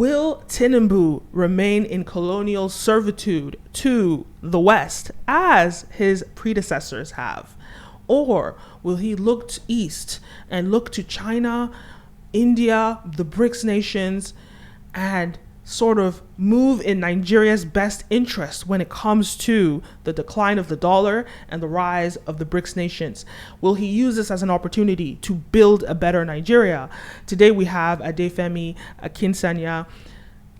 Will Tinubu remain in colonial servitude to the West as his predecessors have? Or will he look east and look to China, India, the BRICS nations, and sort of move in Nigeria's best interest when it comes to the decline of the dollar and the rise of the BRICS nations? Will he use this as an opportunity to build a better Nigeria? Today we have Adefemi Akinsanya,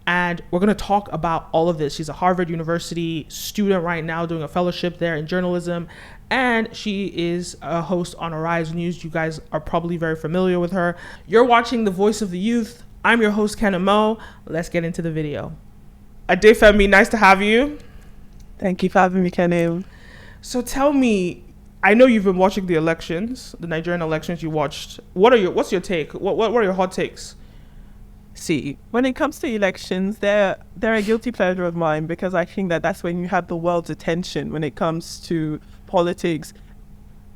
and we're going to talk about all of this. She's a Harvard University student right now doing a fellowship there in journalism, and she is a host on Arise News. You guys are probably very familiar with her. You're watching The Voice of the Youth. I'm your host, Kenim O. Let's get into the video. Adefemi, nice to have you. Thank you for having me, Kenim. So tell me, I know you've been watching the elections, the Nigerian elections you watched. What's your take? What are your hot takes? See, when it comes to elections, they're a guilty pleasure of mine, because I think that's when you have the world's attention when it comes to politics.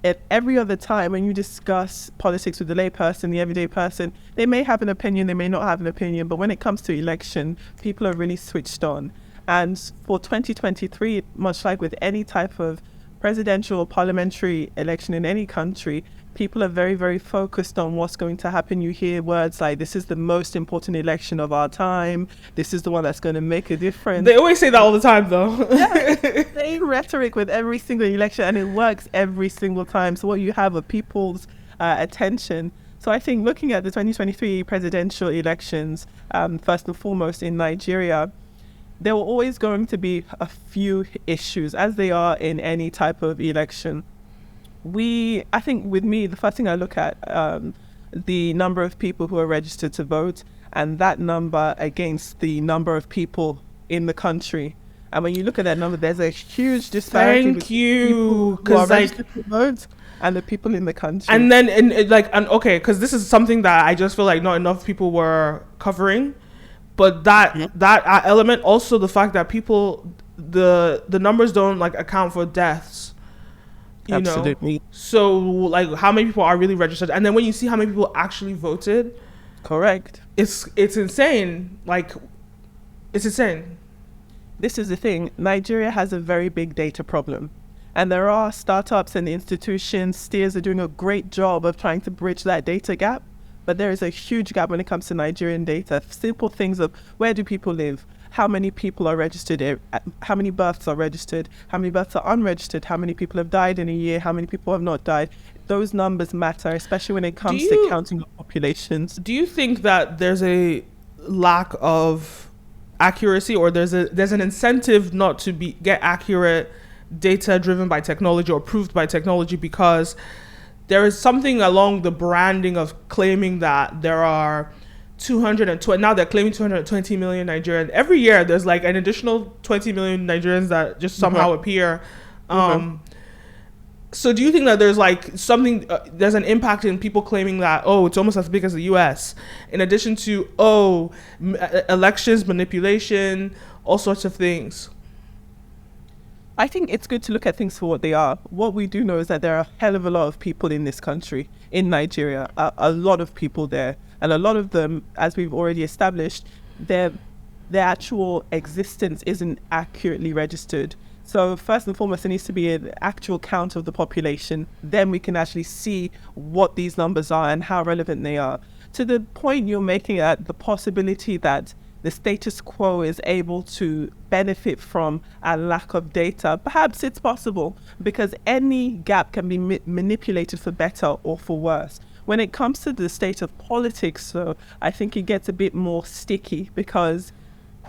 At every other time when you discuss politics with the layperson, the everyday person, they may have an opinion, they may not have an opinion, but when it comes to election, people are really switched on. And for 2023, much like with any type of presidential or parliamentary election in any country, people are very, very focused on what's going to happen. You hear words like, this is the most important election of our time. This is the one that's going to make a difference. They always say that all the time, though. Yeah, same rhetoric with every single election, and it works every single time. So what you have are people's attention. So I think looking at the 2023 presidential elections, first and foremost in Nigeria, there were always going to be a few issues, as they are in any type of election. I think with me, the first thing I look at, the number of people who are registered to vote, and that number against the number of people in the country. And when you look at that number, there's a huge disparity between people who are registered to vote and the people in the country. And then, okay, because this is something that I just feel like not enough people were covering. But that element, also the fact that people, the numbers don't account for deaths. You Absolutely. know? So how many people are really registered? And then when you see how many people actually voted, correct, it's insane. It's insane. This is the thing. Nigeria has a very big data problem. And there are startups and institutions, steers are doing a great job of trying to bridge that data gap. But there is a huge gap when it comes to Nigerian data. Simple things of where do people live? How many people are registered? How many births are registered? How many births are unregistered? How many people have died in a year? How many people have not died? Those numbers matter, especially when it comes to counting of populations. Do you think that there's a lack of accuracy, or there's an incentive not to get accurate data driven by technology or proved by technology, because there is something along the branding of claiming that there are 220, now they're claiming 220 million Nigerians. Every year there's an additional 20 million Nigerians that just somehow appear. So do you think that there's something, there's an impact in people claiming that, it's almost as big as the US, in addition to, elections manipulation, all sorts of things? I think it's good to look at things for what they are. What we do know is that there are a hell of a lot of people in this country, in Nigeria, a lot of people there. And a lot of them, as we've already established, their actual existence isn't accurately registered. So first and foremost, there needs to be an actual count of the population. Then we can actually see what these numbers are and how relevant they are. To the point you're making at the possibility that the status quo is able to benefit from a lack of data, perhaps it's possible, because any gap can be manipulated for better or for worse. When it comes to the state of politics, though, I think it gets a bit more sticky, because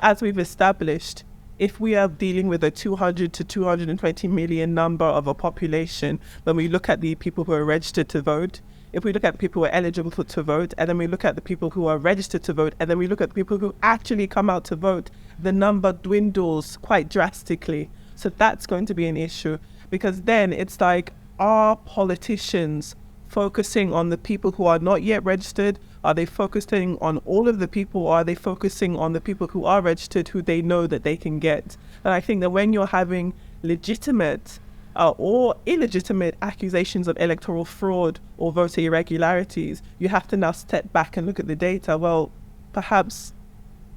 as we've established, if we are dealing with a 200 to 220 million number of a population, when we look at the people who are registered to vote, if we look at people who are eligible to vote, and then we look at the people who are registered to vote, and then we look at the people who actually come out to vote, the number dwindles quite drastically. So that's going to be an issue, because then it's are politicians focusing on the people who are not yet registered? Are they focusing on all of the people, or are they focusing on the people who are registered, who they know that they can get? And I think that when you're having legitimate or illegitimate accusations of electoral fraud or voter irregularities, you have to now step back and look at the data. Well, perhaps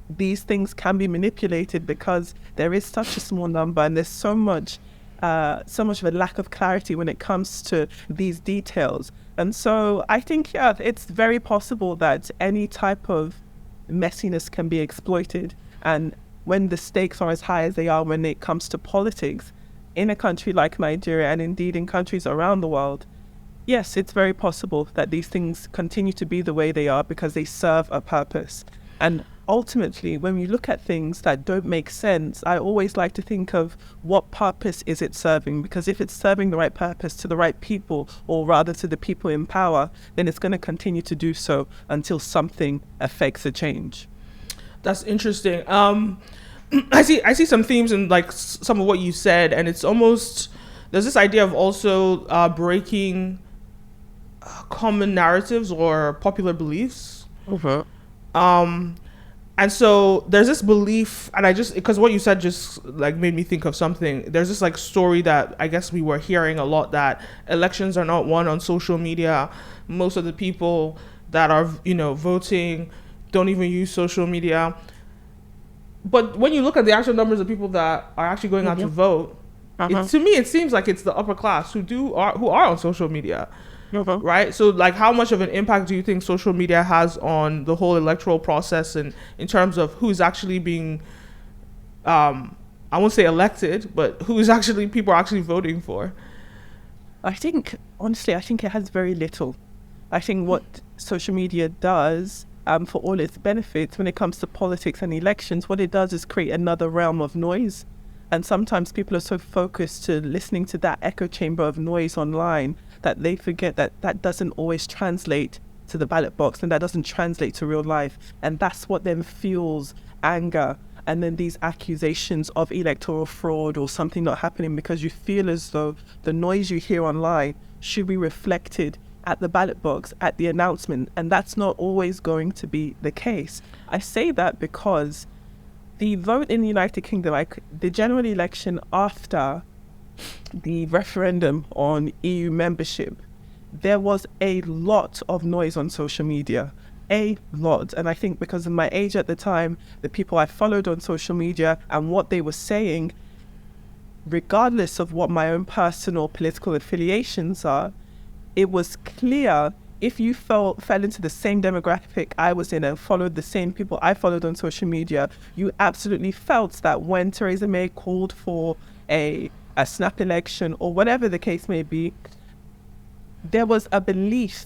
these things can be manipulated because there is such a small number and there's so much of a lack of clarity when it comes to these details. And so I think, yeah, it's very possible that any type of messiness can be exploited. And when the stakes are as high as they are when it comes to politics in a country like Nigeria, and indeed in countries around the world, yes, it's very possible that these things continue to be the way they are because they serve a purpose. And ultimately, when we look at things that don't make sense, I always like to think of what purpose is it serving? Because if it's serving the right purpose to the right people, or rather to the people in power, then it's going to continue to do so until something affects a change. That's interesting. I see some themes in like some of what you said, and it's almost, there's this idea of also breaking common narratives or popular beliefs. And so there's this belief, and because what you said just like made me think of something. There's this like story that I guess we were hearing a lot, that elections are not won on social media. Most of the people that are, voting don't even use social media. But when you look at the actual numbers of people that are actually going out to vote, to me, it seems like it's the upper class who are on social media. Right? So like, how much of an impact do you think social media has on the whole electoral process, and in terms of who's actually being, I won't say elected, but people are actually voting for? Honestly, I think it has very little. I think what social media does, for all its benefits when it comes to politics and elections, what it does is create another realm of noise. And sometimes people are so focused to listening to that echo chamber of noise online that they forget that doesn't always translate to the ballot box, and that doesn't translate to real life. And that's what then fuels anger, and then these accusations of electoral fraud or something not happening, because you feel as though the noise you hear online should be reflected at the ballot box, at the announcement, and that's not always going to be the case. I say that because the vote in the United Kingdom, like the general election after the referendum on EU membership, there was a lot of noise on social media, a lot. And I think because of my age at the time, the people I followed on social media and what they were saying, regardless of what my own personal political affiliations are, it was clear, if you fell into the same demographic I was in and followed the same people I followed on social media, you absolutely felt that when Theresa May called for a snap election or whatever the case may be, there was a belief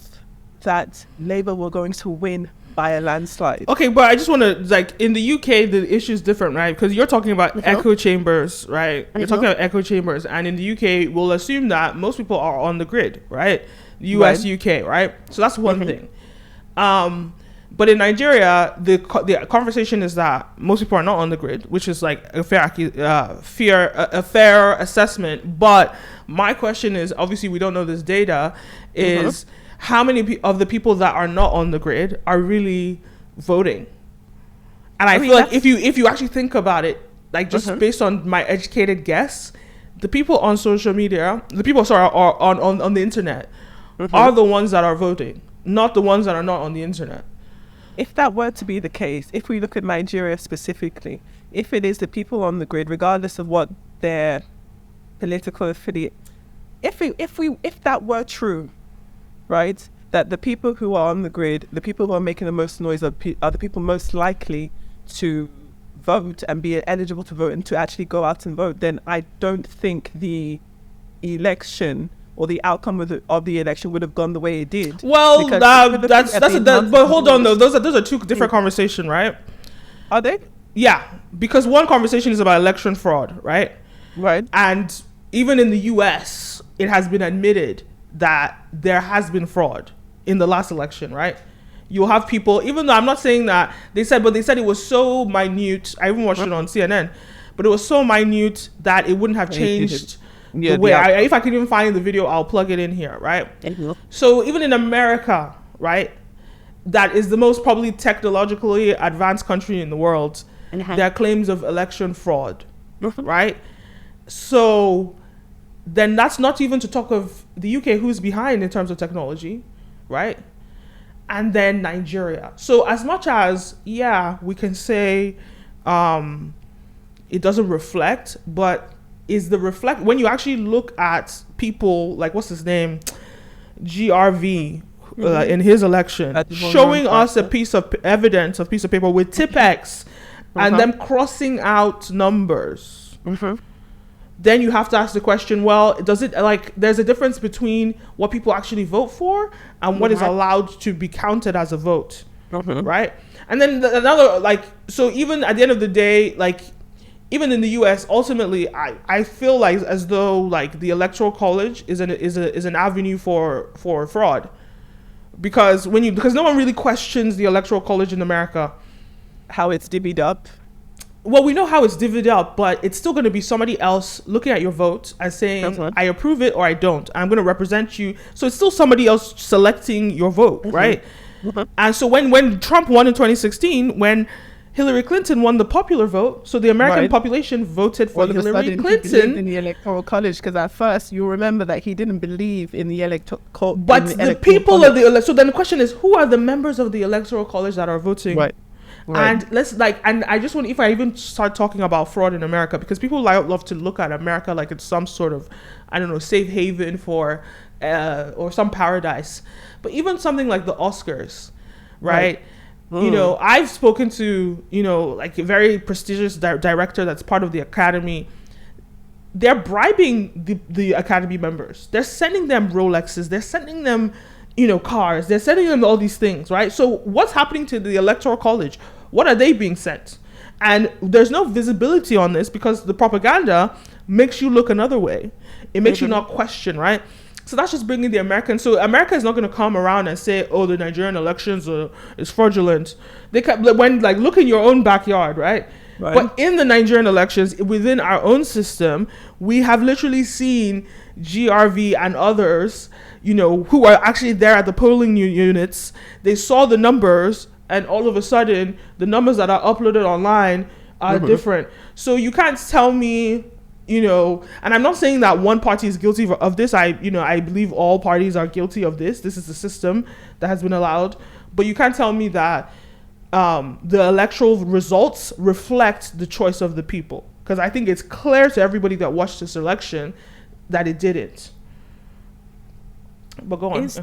that Labour were going to win by a landslide. Okay, but I just want to, like, in the UK, the issue is different, right? Because you're talking about echo chambers, right? You're talking about echo chambers. And in the UK, we'll assume that most people are on the grid, right? US, UK, right? So that's one thing. But in Nigeria, the conversation is that most people are not on the grid, which is like a fair assessment. But my question is, obviously we don't know this data, is how many of the people that are not on the grid are really voting? And I feel like if you actually think about it, like just based on my educated guess, the people on social media, are on the internet, are the ones that are voting, not the ones that are not on the internet. If that were to be the case, if we look at Nigeria specifically, if it is the people on the grid, regardless of what their political affiliate, if that were true, right, that the people who are on the grid, the people who are making the most noise are the people most likely to vote and be eligible to vote and to actually go out and vote, then I don't think the election or the outcome of the election would have gone the way it did. Well, but hold on though, those are two different conversations, right? Are they? Yeah, because one conversation is about election fraud, right? Right. And even in the US, it has been admitted that there has been fraud in the last election, right? You'll have people, even though I'm not saying that, they said it was so minute. I even watched it on CNN, but it was so minute that it wouldn't have changed the way. If I can even find the video, I'll plug it in here, right? So even in America, right, that is the most probably technologically advanced country in the world, there are claims of election fraud, right? So then that's not even to talk of the UK, who's behind in terms of technology, right? and then Nigeria. So as much as, yeah, we can say it doesn't reflect, but is the reflect, when you actually look at people like, what's his name, GRV, in his election, showing us a piece of evidence, a piece of paper with Tipex, and them crossing out numbers, then you have to ask the question, well, does it, like, there's a difference between what people actually vote for and what is allowed to be counted as a vote, right? And then another, like, so even at the end of the day, like, even in the US, ultimately, I feel like as though, like, the Electoral College is an avenue for fraud, because because no one really questions the Electoral College in America, how it's divvied up. Well, we know how it's divvied up, but it's still going to be somebody else looking at your vote and saying, I approve it or I don't. I'm going to represent you. So it's still somebody else selecting your vote, right? And so when Trump won in 2016, when Hillary Clinton won the popular vote, so the American population voted for Hillary Clinton. He believed in the Electoral College, because at first you remember that he didn't believe in the Electoral College. But the people of the so then the question is, who are the members of the Electoral College that are voting? Right. And and I just want, if I even start talking about fraud in America, because people love to look at America like it's some sort of, I don't know, safe haven for or some paradise. But even something like the Oscars, right? You know, I've spoken to, you know, like a very prestigious director that's part of the Academy. They're bribing the Academy members. They're sending them Rolexes. They're sending them, you know, cars. They're sending them all these things, right? So what's happening to the Electoral College? What are they being sent? And there's no visibility on this because the propaganda makes you look another way. It makes you not question, right? So that's just bringing the American. So America is not going to come around and say, oh, the Nigerian elections is fraudulent. They when, like, look in your own backyard, right? But in the Nigerian elections, within our own system, we have literally seen GRV and others, you know, who are actually there at the polling units. They saw the numbers, and all of a sudden, the numbers that are uploaded online are different. So you can't tell me, you know, and I'm not saying that one party is guilty of this. I believe all parties are guilty of this. This is the system that has been allowed. But you can't tell me that the electoral results reflect the choice of the people, because I think it's clear to everybody that watched this election that it didn't. But go on. Is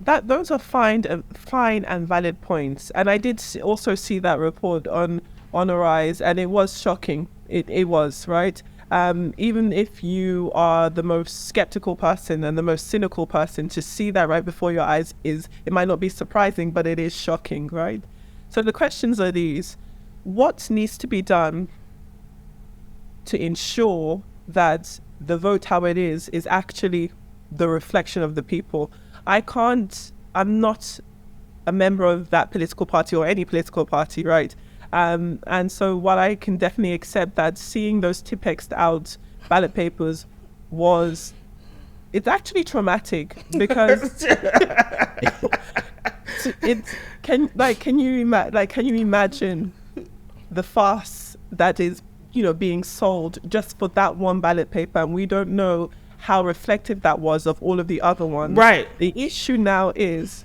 that those are fine and valid points, and I did also see that report on Arise, and it was shocking. It was, right. Even if you are the most skeptical person and the most cynical person, to see that right before your eyes it might not be surprising, but it is shocking, right? So the questions are these: what needs to be done to ensure that the vote, how it is actually the reflection of the people? I'm not a member of that political party or any political party, right? And so while I can definitely accept that seeing those Tipexed out ballot papers it's actually traumatic, because can you imagine the farce that is, you know, being sold just for that one ballot paper, and we don't know how reflective that was of all of the other ones. Right. The issue now is,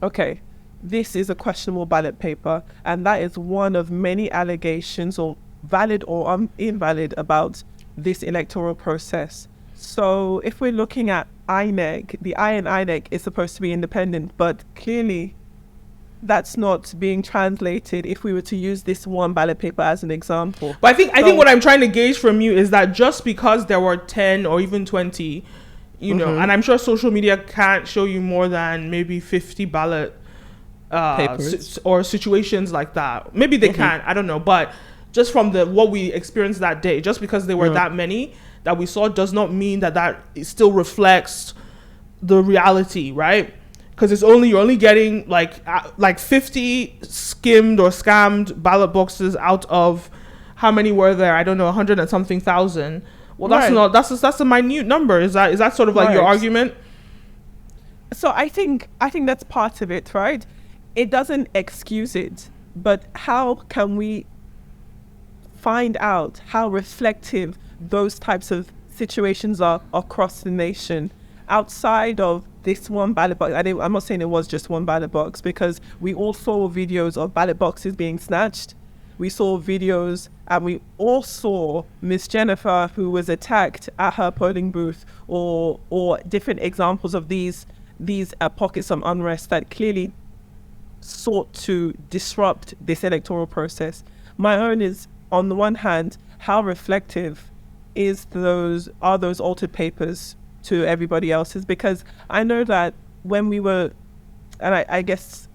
okay, this is a questionable ballot paper, and that is one of many allegations, or valid or invalid, about this electoral process. So if we're looking at INEC, the INEC is supposed to be independent, but clearly that's not being translated if we were to use this one ballot paper as an example. But I think what I'm trying to gauge from you is that just because there were 10 or even 20, you know, and I'm sure social media can't show you more than maybe 50 ballot or situations like that. Maybe they can, I don't know. But just from what we experienced that day, just because there were that many that we saw, does not mean that it still reflects the reality, right? Because you're only getting like 50 skimmed or scammed ballot boxes out of how many were there? I don't know, 100 and something thousand. Well, that's a minute number. Is that sort of like your argument? So I think that's part of it, right? It doesn't excuse it, but how can we find out how reflective those types of situations are across the nation, outside of this one ballot box. I'm not saying it was just one ballot box, because we all saw videos of ballot boxes being snatched. We saw videos, and we all saw Miss Jennifer, who was attacked at her polling booth, or different examples of these pockets of unrest that clearly sought to disrupt this electoral process. My own is, on the one hand, how reflective are those altered papers to everybody else's? Because I know that when we were, and I guess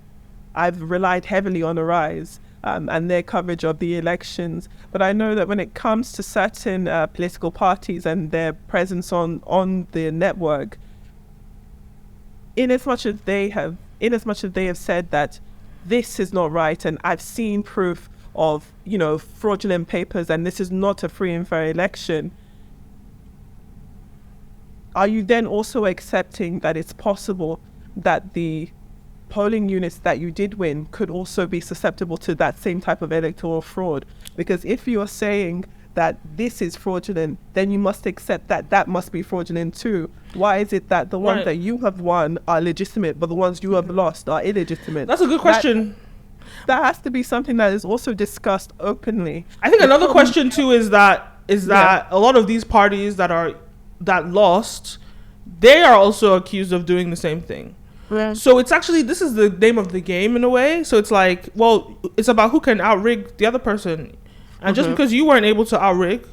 I've relied heavily on Arise and their coverage of the elections, but I know that when it comes to certain political parties and their presence on the network, in as much as they have said that this is not right, and I've seen proof of, fraudulent papers, and this is not a free and fair election, are you then also accepting that it's possible that the polling units that you did win could also be susceptible to that same type of electoral fraud? Because if you are saying that this is fraudulent, then you must accept that that must be fraudulent too. Why is it that the ones that you have won are legitimate, but the ones you have lost are illegitimate? That's a good question. That has to be something that is also discussed openly. I think another question too is that a lot of these parties that lost, they are also accused of doing the same thing. Yeah. So it's actually, this is the name of the game in a way. So it's like, well, it's about who can outrig the other person. And just because you weren't able to outrig,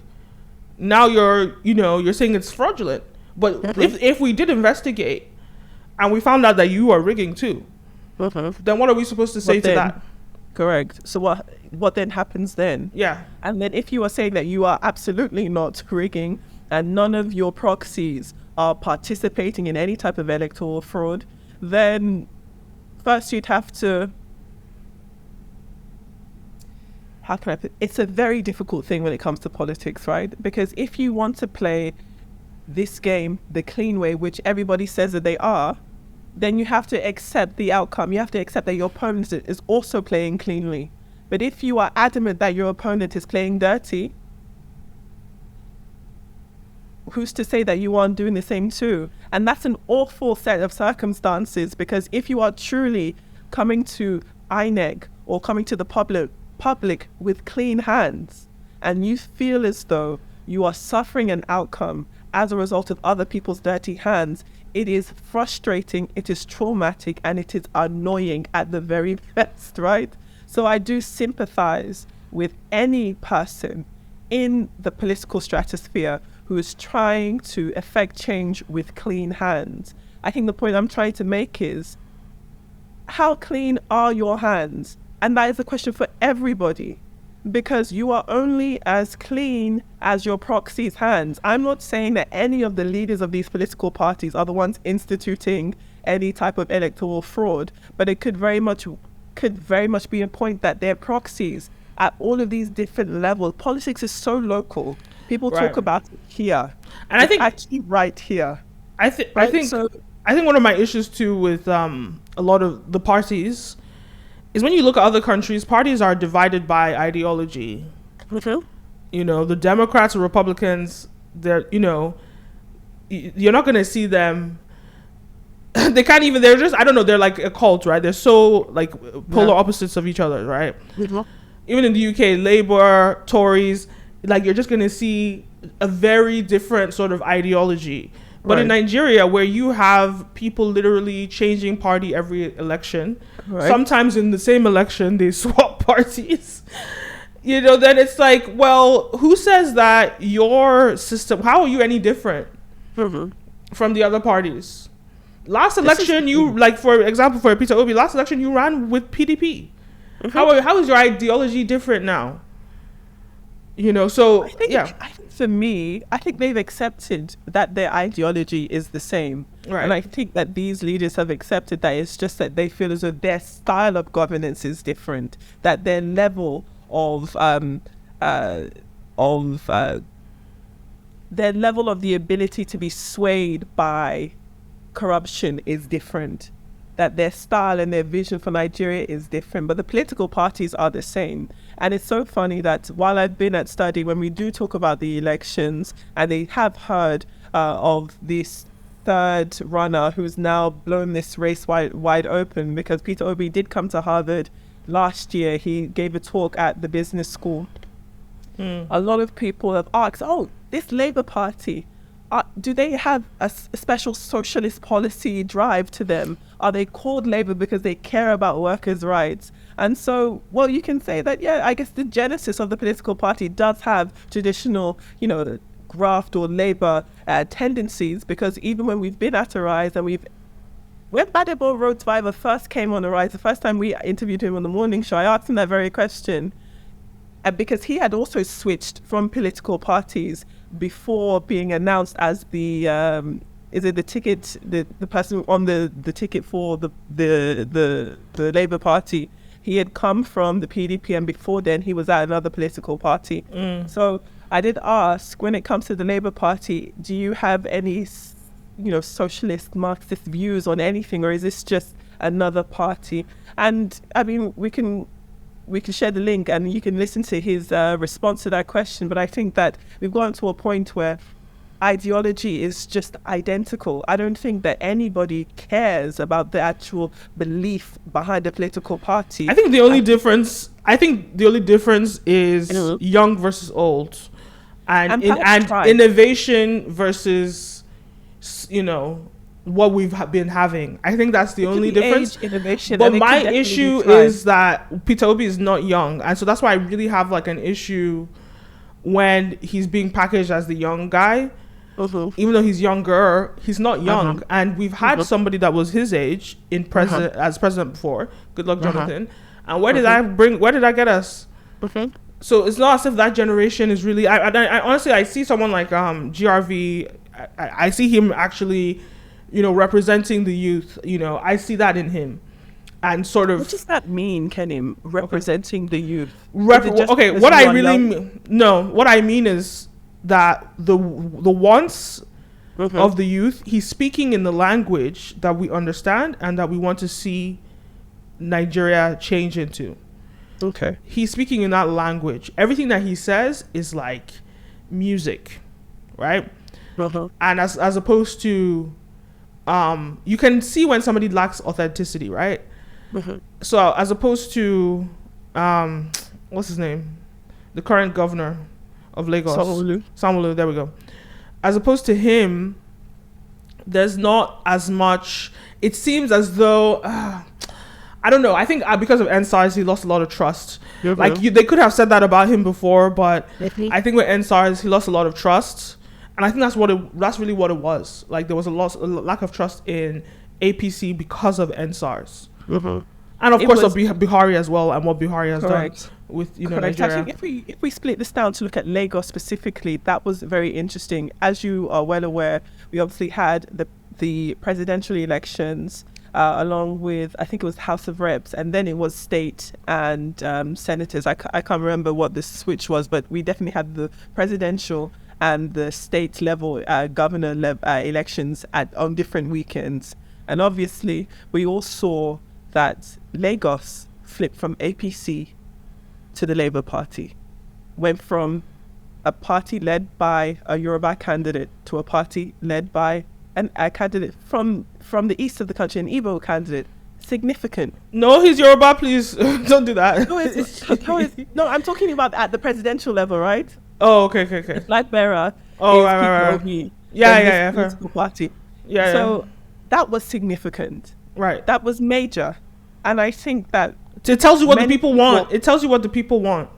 now you're saying it's fraudulent. But if we did investigate and we found out that you are rigging too, then what are we supposed to say to that? Correct. So what then happens then? Yeah. And then if you are saying that you are absolutely not rigging and none of your proxies are participating in any type of electoral fraud, then first you'd have to, how can I put it? It's a very difficult thing when it comes to politics, right? Because if you want to play this game the clean way, which everybody says that they are, then you have to accept the outcome. You have to accept that your opponent is also playing cleanly. But if you are adamant that your opponent is playing dirty, who's to say that you aren't doing the same too? And that's an awful set of circumstances, because if you are truly coming to INEC or coming to the public with clean hands, and you feel as though you are suffering an outcome as a result of other people's dirty hands, it is frustrating, it is traumatic, and it is annoying at the very best, right? So I do sympathize with any person in the political stratosphere who is trying to effect change with clean hands. I think the point I'm trying to make is, how clean are your hands? And that is a question for everybody, because you are only as clean as your proxy's hands. I'm not saying that any of the leaders of these political parties are the ones instituting any type of electoral fraud, but it could very much be a point that their proxies at all of these different levels. Politics is so local. People talk about it here, and I think actually right here. I think one of my issues too with a lot of the parties is when you look at other countries, parties are divided by ideology. The Democrats or Republicans, you're not going to see them. They can't even, they're just, I don't know, they're like a cult, right? They're so like polar opposites of each other, right? Even in the UK, Labour, Tories, like you're just going to see a very different sort of ideology. But in Nigeria, where you have people literally changing party every election, sometimes in the same election, they swap parties, then it's like, well, who says that your system, how are you any different from the other parties? Last election, for example, for Peter Obi, last election, you ran with PDP. How is your ideology different now? So I think for me, I think they've accepted that their ideology is the same. Right. And I think that these leaders have accepted that it's just that they feel as though their style of governance is different, that their level of their level of the ability to be swayed by corruption is different, that their style and their vision for Nigeria is different, but the political parties are the same. And it's so funny that while I've been at study, when we do talk about the elections, and they have heard of this third runner who's now blown this race wide open, because Peter Obi did come to Harvard last year. He gave a talk at the business school. A lot of people have asked, oh, this Labour Party, do they have a special socialist policy drive to them? Are they called Labour because they care about workers' rights? And so, well, you can say that, yeah, I guess the genesis of the political party does have traditional, graft or Labour tendencies, because even when we've been at a rise and when Badebo Road first came on the rise, the first time we interviewed him on the morning show, I asked him that very question. Because he had also switched from political parties before being announced as the person on the ticket for the Labour Party. He had come from the PDP, and before then he was at another political party. So I did ask, when it comes to the Labour Party, do you have any socialist Marxist views on anything, or is this just another party? And I mean, we can share the link and you can listen to his response to that question. But I think that we've gotten to a point where ideology is just identical. I don't think that anybody cares about the actual belief behind a political party. I think the only difference is young versus old, and innovation versus what we've been having. I think that's the only difference. But my issue is that Peter Obi is not young, and so that's why I really have like an issue when he's being packaged as the young guy. Even though he's younger, he's not young. And we've had somebody that was his age as president before. Good luck, Jonathan. And where did I get us? So it's not as if that generation is really. I honestly, I see someone like GRV. I see him actually, representing the youth. I see that in him, and sort of. What does that mean, Kenim? Representing the youth. What I mean is that the wants of the youth, he's speaking in the language that we understand and that we want to see Nigeria change into. Okay. He's speaking in that language. Everything that he says is like music, right? And as opposed to, you can see when somebody lacks authenticity, right? So as opposed to, what's his name? The current governor of Lagos. Sanwo-Olu, there we go. As opposed to him, there's not as much. It seems as though, I don't know. I think because of NSARS, he lost a lot of trust. They could have said that about him before, but I think with NSARS, he lost a lot of trust. And I think that's really what it was. Like, there was a lack of trust in APC because of NSARS. And of course of Buhari as well, and what Buhari has done with Nigeria. Actually, if we split this down to look at Lagos specifically, that was very interesting. As you are well aware, we obviously had the presidential elections along with, I think it was House of Reps, and then it was state and senators. I can't remember what the switch was, but we definitely had the presidential and the state level governor elections on different weekends. And obviously, we all saw that Lagos flipped from APC to the Labour Party, went from a party led by a Yoruba candidate to a party led by a candidate from the east of the country, an Igbo candidate. Significant. No, he's Yoruba, please. Don't do that. No, I'm talking about at the presidential level, right? Oh, okay. Light bearer. Oh, right. Yeah. Political party. Yeah. So that was significant. Right. That was major. And I think that it tells you what the people want. It tells you what the people want.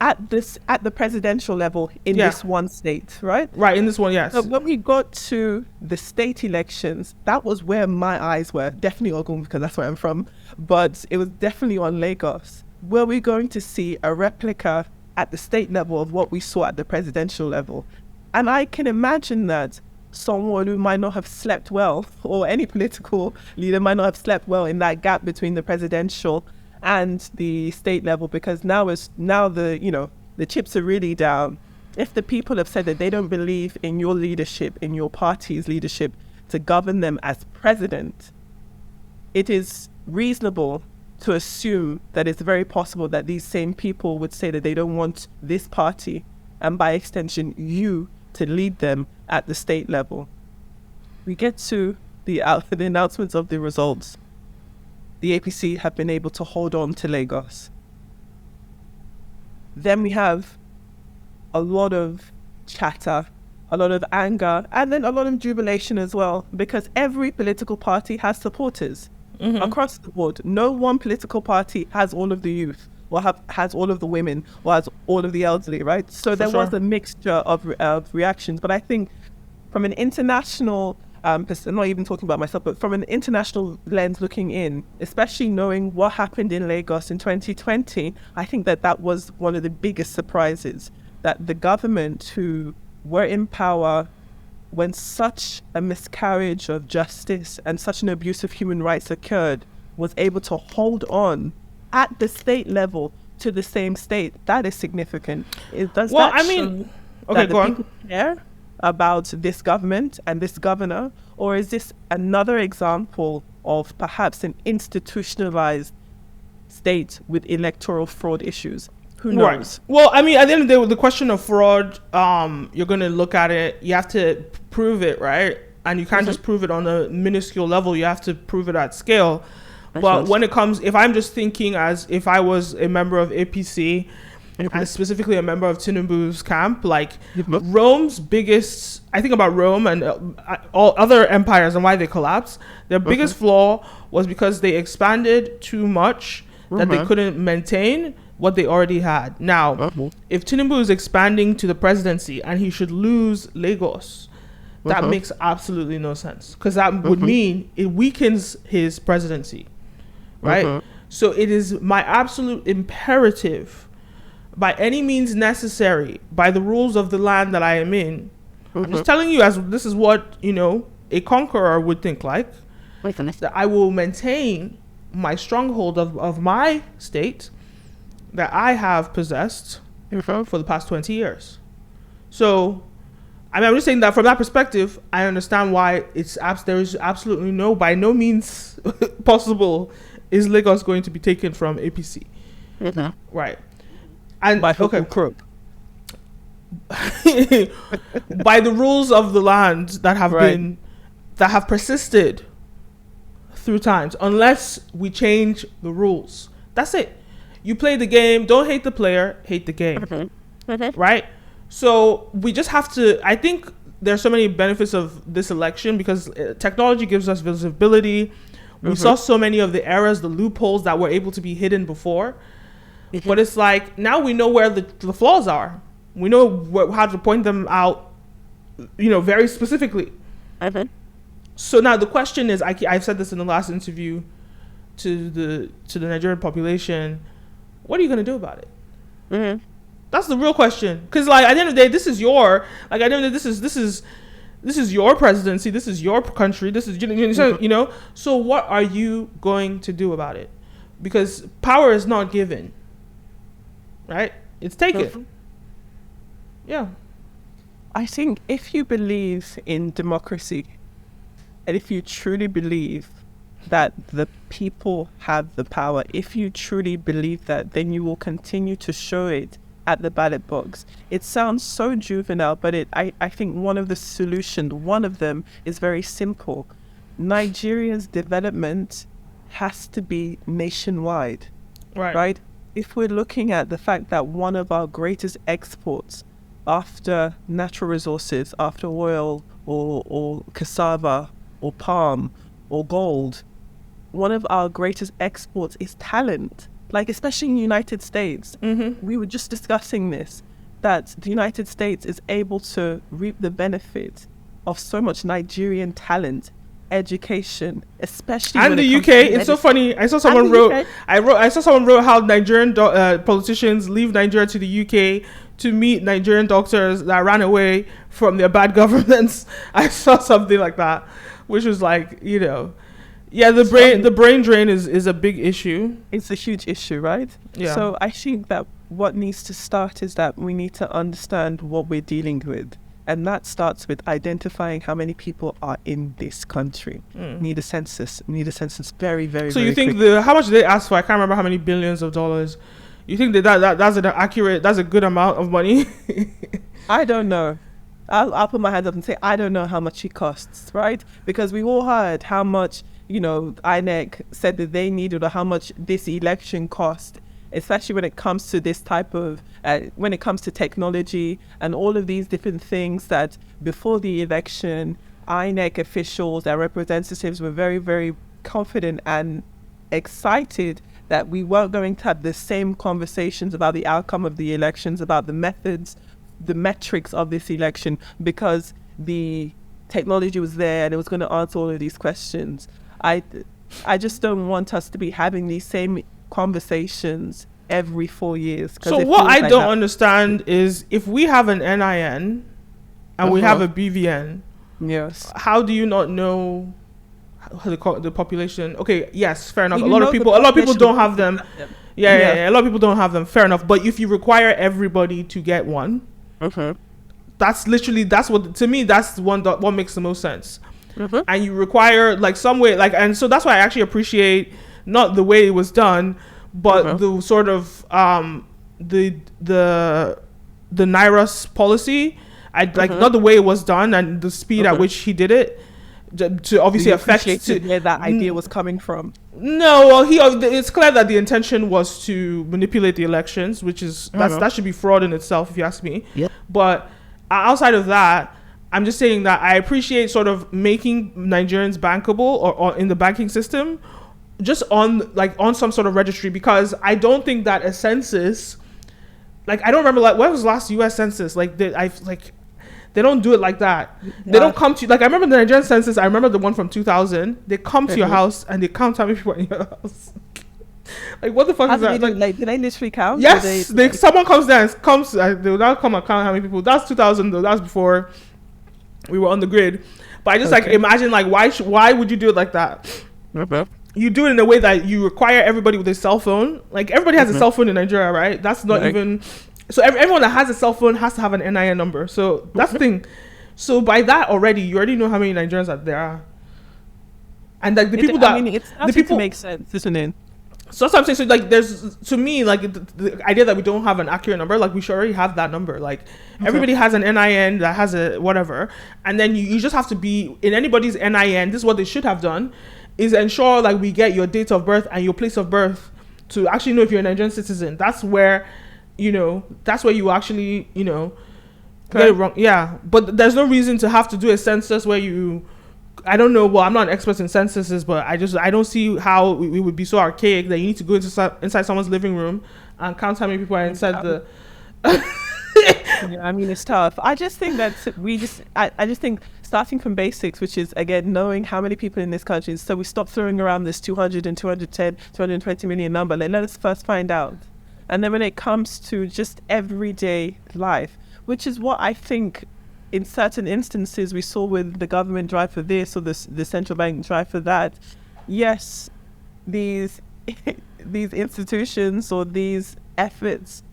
At the presidential level in this one state, right? Right, in this one, yes. So when we got to the state elections, that was where my eyes were. Definitely Ogun, because that's where I'm from. But it was definitely on Lagos. Were we going to see a replica at the state level of what we saw at the presidential level? And I can imagine that someone who might not have slept well, or any political leader might not have slept well in that gap between the presidential and the state level, because now the chips are really down. If the people have said that they don't believe in your leadership, in your party's leadership to govern them as president, it is reasonable to assume that it's very possible that these same people would say that they don't want this party, and by extension you, to lead them at the state level. we get to the announcements of the results, the APC have been able to hold on to Lagos. Then we have a lot of chatter, a lot of anger, and then a lot of jubilation as well, because every political party has supporters across the board. No one political party has all of the youth, or has all of the women, or has all of the elderly, right? So there was a mixture of reactions. But I think from an international, I'm not even talking about myself, but from an international lens looking in, especially knowing what happened in Lagos in 2020, I think that was one of the biggest surprises, that the government who were in power when such a miscarriage of justice and such an abuse of human rights occurred was able to hold on at the state level to the same state. That is significant. Does well, that I mean, show okay, that go the on. people care about this government and this governor, or is this another example of perhaps an institutionalized state with electoral fraud issues? Who knows? Right. Well, I mean, at the end of the day, with the question of fraud, you're going to look at it, you have to prove it, right? And you can't just prove it on a minuscule level, you have to prove it at scale. But when it comes, if I'm just thinking as if I was a member of APC, and specifically a member of Tinubu's camp, like Rome's biggest, I think about Rome and all other empires and why they collapsed, their biggest flaw was because they expanded too much that they couldn't maintain what they already had. Now, if Tinubu is expanding to the presidency and he should lose Lagos, that makes absolutely no sense, because that would mean it weakens his presidency, right? So it is my absolute imperative, by any means necessary, by the rules of the land that I am in. I'm just telling you, as this is what, a conqueror would think like, that I will maintain my stronghold of my state that I have possessed for the past 20 years. So, I mean, I'm just saying that from that perspective, I understand why there is absolutely by no means possible is Lagos going to be taken from APC. Right. And by hook and crook. By the rules of the land that have persisted through times, unless we change the rules. That's it. You play the game, don't hate the player, hate the game. Right? So we just have to, I think there's so many benefits of this election, because technology gives us visibility. We saw so many of the errors, the loopholes that were able to be hidden before. But it's like, now we know where the flaws are. We know how to point them out, very specifically. So now the question is, I've said this in the last interview to the Nigerian population, what are you going to do about it? That's the real question. Because at the end of the day, this is your presidency, this is your country, this is, so what are you going to do about it? Because power is not given. Right? It's taken. Yeah. I think if you believe in democracy, and if you truly believe that the people have the power, if you truly believe that, then you will continue to show it at the ballot box. It sounds so juvenile, but I think one of them is very simple. Nigeria's development has to be nationwide. Right? If we're looking at the fact that one of our greatest exports after natural resources, after oil or cassava or palm or gold, one of our greatest exports is talent, especially in the United States. We were just discussing this, that the United States is able to reap the benefit of so much Nigerian talent, education, especially and the UK. It's so funny. I saw someone wrote how Nigerian politicians leave Nigeria to the UK to meet Nigerian doctors that ran away from their bad governments. I saw something like that, which was the brain drain is a big issue. It's a huge issue, right? Yeah. So I think that what needs to start is that we need to understand what we're dealing with. And that starts with identifying how many people are in this country. Need a census very, very, so very you think quickly. how much did they ask for? I can't remember how many billions of dollars. You think that's a good amount of money? I don't know. I'll put my hands up and say, I don't know how much it costs, right? Because we all heard how much, INEC said that they needed, or how much this election cost, especially when it comes to this type of, when it comes to technology and all of these different things that before the election, INEC officials, their representatives were very, very confident and excited that we weren't going to have the same conversations about the outcome of the elections, about the methods, the metrics of this election, because the technology was there and it was going to answer all of these questions. I just don't want us to be having these same conversations every 4 years. So what I don't understand is, if we have an NIN and we have a BVN, yes, how do you not know the population? Okay, yes, fair enough. A lot of people don't have them. Yeah. A lot of people don't have them. Fair enough. But if you require everybody to get one, that's what, to me, that's what makes the most sense. And you require like some way, like, and so that's why I actually appreciate not the way it was done, but the sort of the Naira's policy. I like not the way it was done and the speed at which he did it, to obviously affect where that idea was coming from. No, well, it's clear that the intention was to manipulate the elections, which is that should be fraud in itself, if you ask me. Yeah. But outside of that, I'm just saying that I appreciate sort of making Nigerians bankable or in the banking system, just on some sort of registry, because I don't think that a census, like, I don't remember, like, when was the last U.S. census? Like, they don't do it like that. Yeah. They don't come to you. Like, I remember the Nigerian census. I remember the one from 2000. They come to your house and they count how many people are in your house. Like, what the fuck is that? Like, did they literally count? Yes. Someone comes there and they'll now come and count how many people. That's 2000 though. That's before we were on the grid. But I just like imagine, like, why would you do it like that? You do it in a way that you require everybody with a cell phone. Like, everybody has a cell phone in Nigeria, right? That's not even... So everyone that has a cell phone has to have an NIN number. So that's the thing. So by that already, you already know how many Nigerians that there are. And like it's starting to make sense, isn't it? So that's what I'm saying. So like, there's, to me, like, the idea that we don't have an accurate number, like, we should already have that number. Like, everybody has an NIN that has a whatever. And then you just have to be in anybody's NIN. This is what they should have done, is ensure like we get your date of birth and your place of birth to actually know if you're a Nigerian citizen. That's where you actually, get it wrong. Yeah. But there's no reason to have to do a census where I don't know. Well, I'm not an expert in censuses, but I don't see how we would be so archaic that you need to go inside someone's living room and count how many people are inside the... Yeah, I mean, it's tough. I just think that I just think starting from basics, which is, again, knowing how many people in this country, so we stop throwing around this 200 and 210, 220 million number. Let us first find out. And then when it comes to just everyday life, which is what I think in certain instances we saw with the government drive for this or the central bank drive for that. Yes, these institutions or these efforts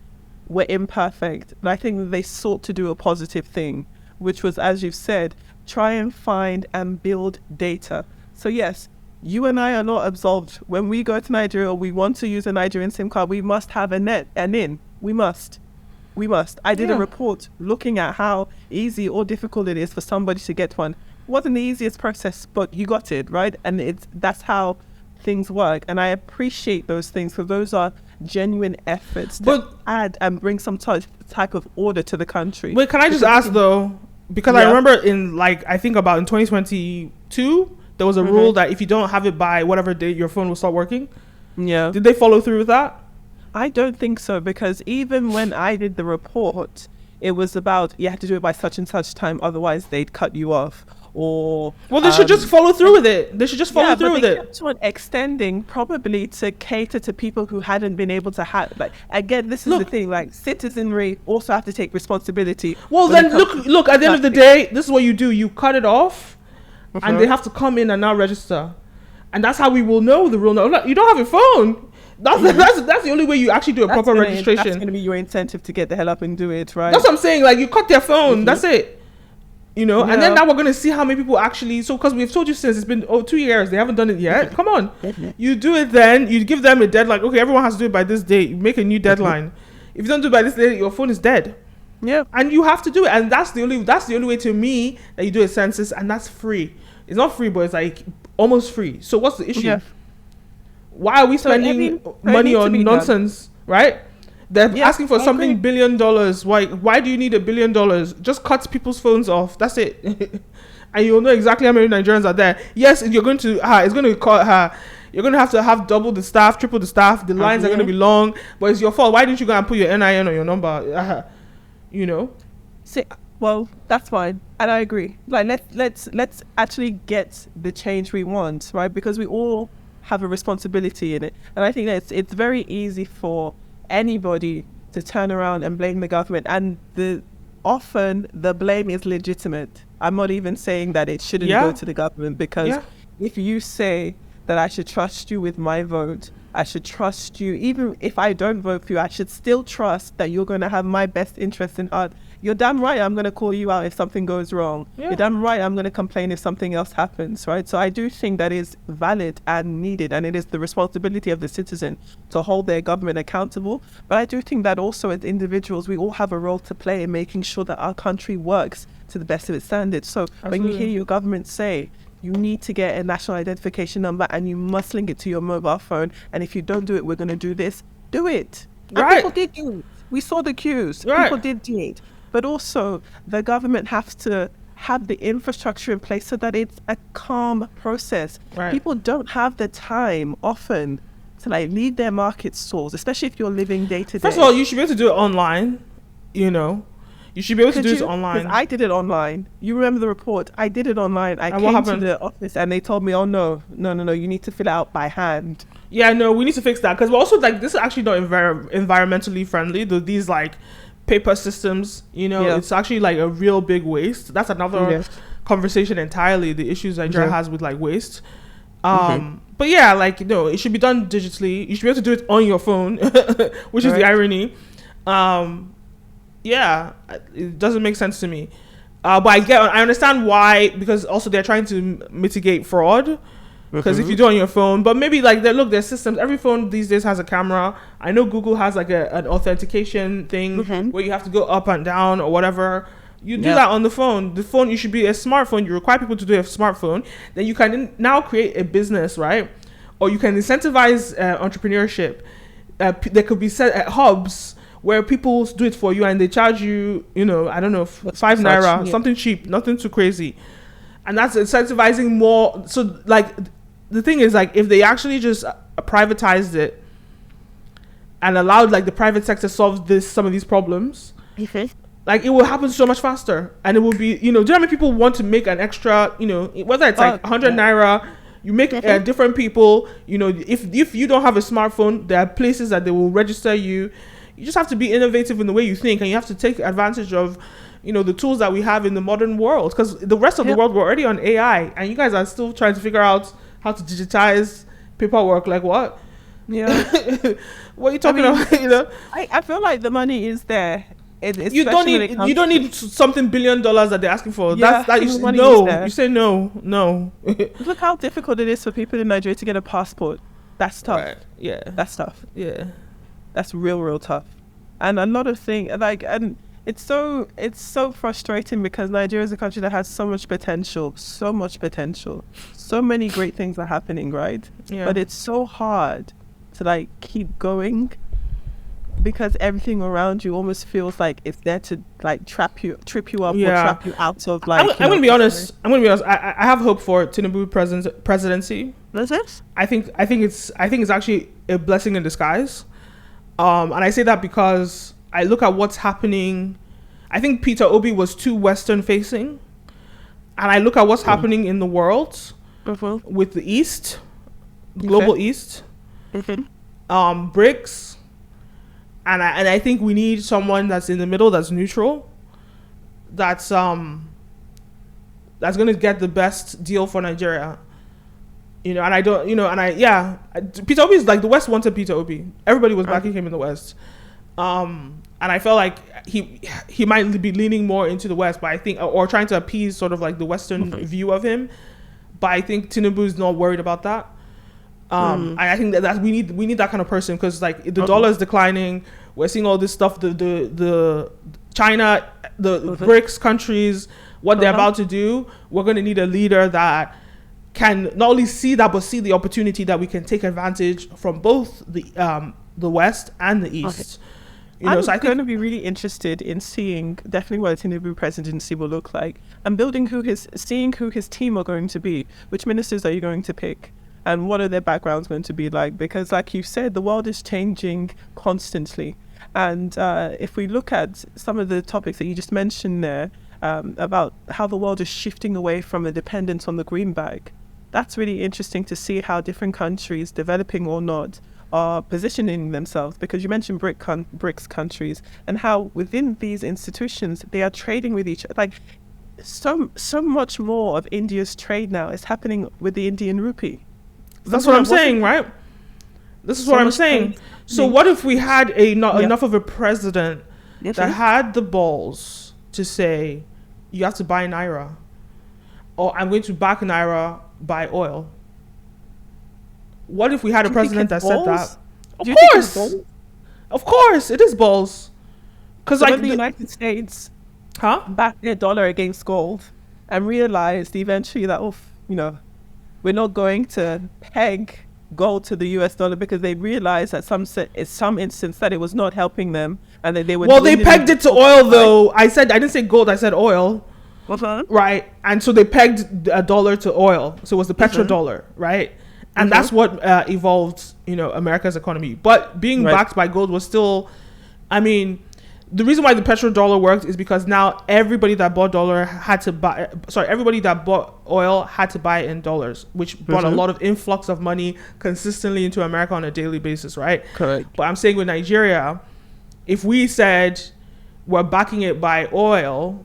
were imperfect, but I think that they sought to do a positive thing, which was, as you've said, try and find and build data. So yes, you and I are not absolved. When we go to Nigeria, we want to use a Nigerian SIM card, we must have an in. We must. I did a report looking at how easy or difficult it is for somebody to get one. It wasn't the easiest process, but you got it, right? And that's how things work. And I appreciate those things, because those are genuine efforts to add and bring some type of order to the country. Wait, can I just ask though? Because I remember in, like, I think about in 2022, there was a rule that if you don't have it by whatever date, your phone will start working. Yeah. Did they follow through with that? I don't think so, because even when I did the report, it was about you had to do it by such and such time, otherwise they'd cut you off. Or they should just follow through with it. They should just follow through with it. Kept on extending, probably to cater to people who hadn't been able to have. Like, again, this is the thing. Like, citizenry also have to take responsibility. Well, then look. At the end of the day, this is what you do. You cut it off, and they have to come in and now register, and that's how we will know the real. No, you don't have a phone. That's the only way you actually do a proper registration. That's going to be your incentive to get the hell up and do it, right? That's what I'm saying. Like, you cut their phone. That's it. And then now we're going to see how many people actually... So, because we've told you since it's been 2 years, they haven't done it yet. Come on. You do it then. You give them a deadline. Okay, everyone has to do it by this date. You make a new deadline. If you don't do it by this date, your phone is dead. Yeah. And you have to do it, and that's the only way to me that you do a census, and that's free. It's not free, but it's like almost free. So what's the issue? Yeah. Why are we spending money on nonsense, right? They're asking for something $1 billion. Why do you need $1 billion? Just cut people's phones off. That's it. And you'll know exactly how many Nigerians are there. Yes, you're going to it's going to call her. You're going to have double the staff, triple the staff. The lines are going to be long, but it's your fault. Why didn't you go and put your NIN or your number? You know. See, well, that's fine, and I agree. Like, let's actually get the change we want, right? Because we all have a responsibility in it, and I think that it's very easy for anybody to turn around and blame the government, and often the blame is legitimate. I'm not even saying that it shouldn't go to the government, because if you say that I should trust you with my vote, I should trust you, even if I don't vote for you, I should still trust that you're going to have my best interest in heart. You're damn right I'm going to call you out if something goes wrong. You're damn right I'm going to complain if something else happens, right? So I do think that is valid and needed, and it is the responsibility of the citizen to hold their government accountable. But I do think that also as individuals, we all have a role to play in making sure that our country works to the best of its standards. So when you hear your government say, you need to get a national identification number and you must link it to your mobile phone, and if you don't do it, we're going to do this. Do it. And people did do it. We saw the queues. People did do it. But also, the government has to have the infrastructure in place so that it's a calm process. People don't have the time often to leave their market stalls, especially if you're living day to day. First of all, you should be able to do it online, you know. You should be able to do it online. I did it online. You remember the report? I did it online. I came to the office and they told me, oh, no, you need to fill it out by hand. Yeah, no, we need to fix that. Because we're also this is actually not environmentally friendly. These paper systems, it's actually a real big waste. That's another conversation entirely. The issues Nigeria has with waste. But yeah, it should be done digitally. You should be able to do it on your phone, which is the irony. Yeah, it doesn't make sense to me. But I understand why, because also they're trying to mitigate fraud. Because if you do it on your phone, but maybe there's systems. Every phone these days has a camera. I know Google has an authentication thing where you have to go up and down or whatever. You do that on the phone. The phone, you should be a smartphone. You require people to do a smartphone. Then you can now create a business, right? Or you can incentivize entrepreneurship. There could be set at hubs where people do it for you and they charge you, I don't know, 5 naira, something cheap, nothing too crazy. And that's incentivizing more. So the thing is if they actually just privatized it and allowed the private sector solve some of these problems, it will happen so much faster. And it will be, do you know how many people want to make an extra, whether it's 100 naira, you make different people, if you don't have a smartphone, there are places that they will register you. You just have to be innovative in the way you think, and you have to take advantage of, the tools that we have in the modern world. Because the rest of the world, we're already on AI, and you guys are still trying to figure out how to digitize paperwork. What? Yeah. What are you talking about? I feel like the money is there. You don't need something $1 billion that they're asking for. Yeah, You say no. Look how difficult it is for people in Nigeria to get a passport. That's tough. Right. Yeah. That's tough. Yeah. That's real tough. And a lot of things and it's so frustrating because Nigeria is a country that has so much potential. So many great things are happening, right? Yeah. But it's so hard to keep going because everything around you almost feels like it's there to trip you up or trap you out of I'm gonna be honest. I have hope for Tinubu presidency. Does it? I think it's actually a blessing in disguise. And I say that because I look at what's happening. I think Peter Obi was too Western facing. And I look at what's happening in the world with the East, global East, BRICS. And I think we need someone that's in the middle, that's neutral, that's going to get the best deal for Nigeria. And I don't, Peter Obi is the West wanted Peter Obi. Everybody was backing him in the West. And I felt like he might be leaning more into the West, but I think, or trying to appease sort of the Western view of him. But I think Tinubu is not worried about that. And I think that we need that kind of person because the dollar is declining. We're seeing all this stuff. The China, the BRICS countries, what they're about to do, we're going to need a leader that can not only see that, but see the opportunity that we can take advantage from both the West and the East. I'm going to be really interested in seeing definitely what a Tinubu presidency will look like, and seeing who his team are going to be. Which ministers are you going to pick? And what are their backgrounds going to be like? Because like you said, the world is changing constantly. And if we look at some of the topics that you just mentioned there, about how the world is shifting away from a dependence on the greenback, that's really interesting to see how different countries, developing or not, are positioning themselves. Because you mentioned BRICS countries, and how within these institutions, they are trading with each other. Like, so much more of India's trade now is happening with the Indian rupee. That's what I'm saying, right? This is what I'm saying. So what if we had enough of a president that had the balls to say, you have to buy Naira, or I'm going to back Naira by oil? What if we had a president that said that? Of course, it is balls. Because like the United States backed their dollar against gold and realized eventually that, we're not going to peg gold to the US dollar, because they realized at some instance that it was not helping them, and that they were they pegged it to oil though. I didn't say gold, I said oil. Right. And so they pegged a dollar to oil, so it was the petrodollar, right? And that's what evolved America's economy. But being backed by gold was still, the reason why the petrodollar worked is because now everybody that bought oil had to buy it in dollars, which brought a lot of influx of money consistently into America on a daily basis, right? Correct. But I'm saying with Nigeria, if we said we're backing it by oil,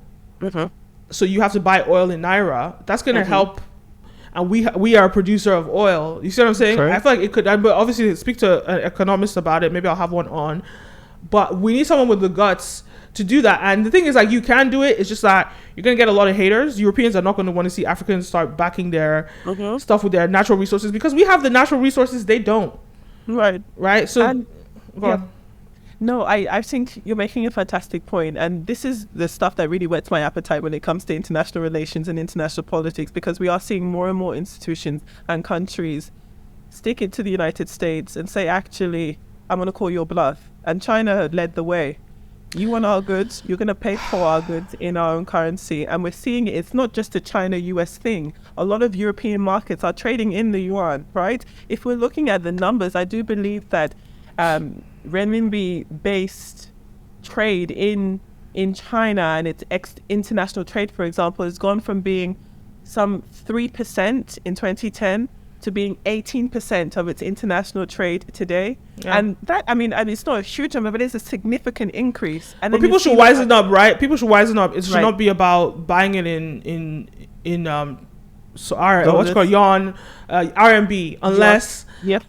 so you have to buy oil in Naira, that's going to help. And we are a producer of oil. You see what I'm saying? Correct. I feel like it could, but obviously speak to an economist about it. Maybe I'll have one on. But we need someone with the guts to do that. And the thing is, like, you can do it. It's just that you're going to get a lot of haters. Europeans are not going to want to see Africans start backing their stuff with their natural resources, because we have the natural resources. They don't. Right? So, no, I think you're making a fantastic point. And this is the stuff that really whets my appetite when it comes to international relations and international politics, because we are seeing more and more institutions and countries stick it to the United States and say, actually, I'm going to call your bluff. And China led the way. You want our goods, you're going to pay for our goods in our own currency. And we're seeing it's not just a China-US thing. A lot of European markets are trading in the yuan, right? If we're looking at the numbers, I do believe that renminbi-based trade in China and its international trade, for example, has gone from being some 3% in 2010 to being 18% of its international trade today. And that, and it's not a huge number, but it's a significant increase. And but people should wisen up, right? People should wisen up. It should not be about buying it in what's it called, yuan, RMB,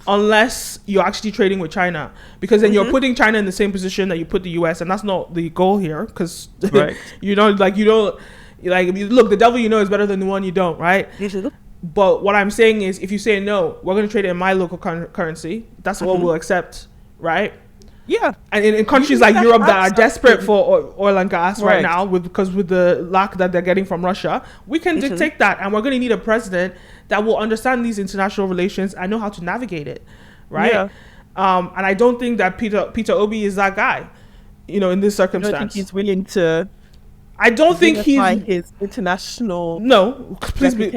unless you're actually trading with China, because then you're putting China in the same position that you put the US, and that's not the goal here, because look, the devil is better than the one you don't, right? But what I'm saying is, if you say no, we're going to trade it in my local currency, that's what we'll accept, right? Yeah. And in countries like Europe that are desperate for oil and gas right now, because with the lack that they're getting from Russia, we can dictate that. And we're going to need a president that will understand these international relations and know how to navigate it, right? Yeah. And I don't think that Peter Obi is that guy, in this circumstance. I don't think he's willing to... I don't think he's his international. No, please be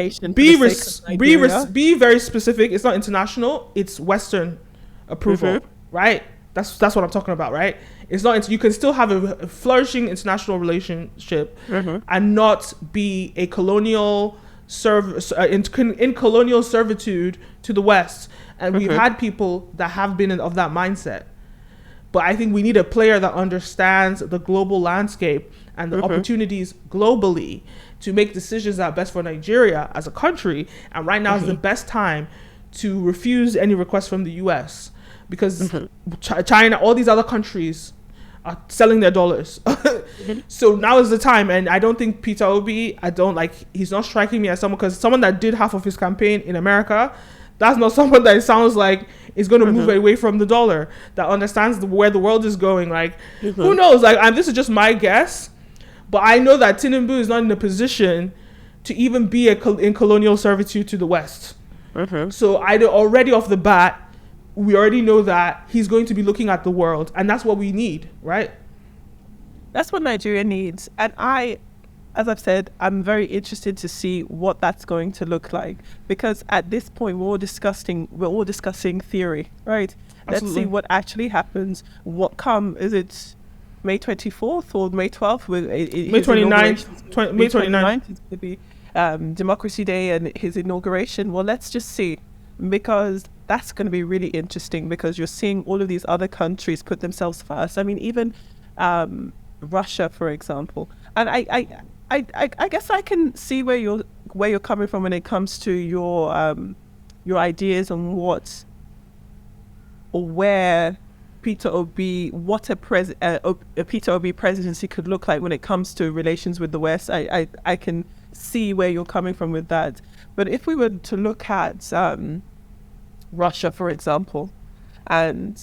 very specific. It's not international. It's Western approval, right? That's what I'm talking about, right? It's not. You can still have a flourishing international relationship and not be a colonial in colonial servitude to the West. And we've had people that have been of that mindset. But I think we need a player that understands the global landscape and the opportunities globally to make decisions that are best for Nigeria as a country. And right now is the best time to refuse any requests from the US, because China, all these other countries are selling their dollars. So now is the time. And I don't think Peter Obi, he's not striking me as someone that did half of his campaign in America, That's not someone that it sounds like is going to move away from the dollar, that understands where the world is going. Like, who knows? Like, and this is just my guess, but I know that Tinubu is not in a position to even be in colonial servitude to the West. So already off the bat, we already know that he's going to be looking at the world, and that's what we need, right? That's what Nigeria needs. And as I've said, I'm very interested to see what that's going to look like, because at this point we're all discussing theory, right? Absolutely. Let's see what actually happens. Is it May 24th or May 12th? May 29th. May 29th is going to be Democracy Day and his inauguration. Well, let's just see, because that's going to be really interesting, because you're seeing all of these other countries put themselves first. I mean, even Russia, for example. And I guess I can see where you're coming from when it comes to your ideas on what or where Peter Obi, what a Peter Obi presidency could look like when it comes to relations with the West. I can see where you're coming from with that. But if we were to look at Russia, for example, and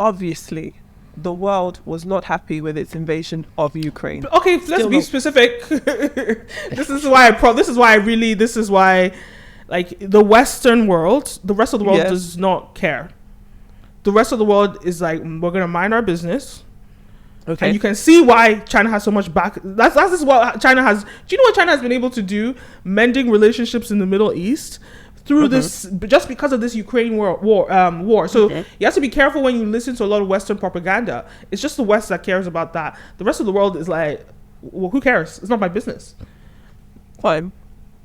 obviously the world was not happy with its invasion of Ukraine. Okay, let's be specific. This is why like the Western world, the rest of the world does not care. The rest of the world is like, we're gonna mind our business. Okay. And you can see why China has so much back. That's just what China has. Do you know what China has been able to do? Mending relationships in the Middle East through this, just because of this Ukraine war. So you have to be careful when you listen to a lot of Western propaganda. It's just the West that cares about that. The rest of the world is like, well, who cares? It's not my business. Fine.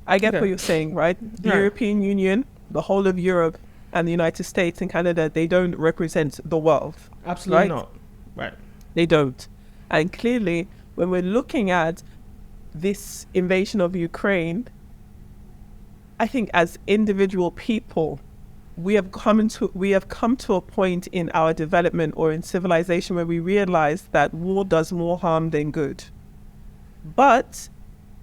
I get what you're saying, right? The European Union, the whole of Europe, and the United States and Canada, they don't represent the world. Absolutely not. Right. They don't. And clearly, when we're looking at this invasion of Ukraine, I think as individual people, we have come to a point in our development or in civilization where we realize that war does more harm than good. But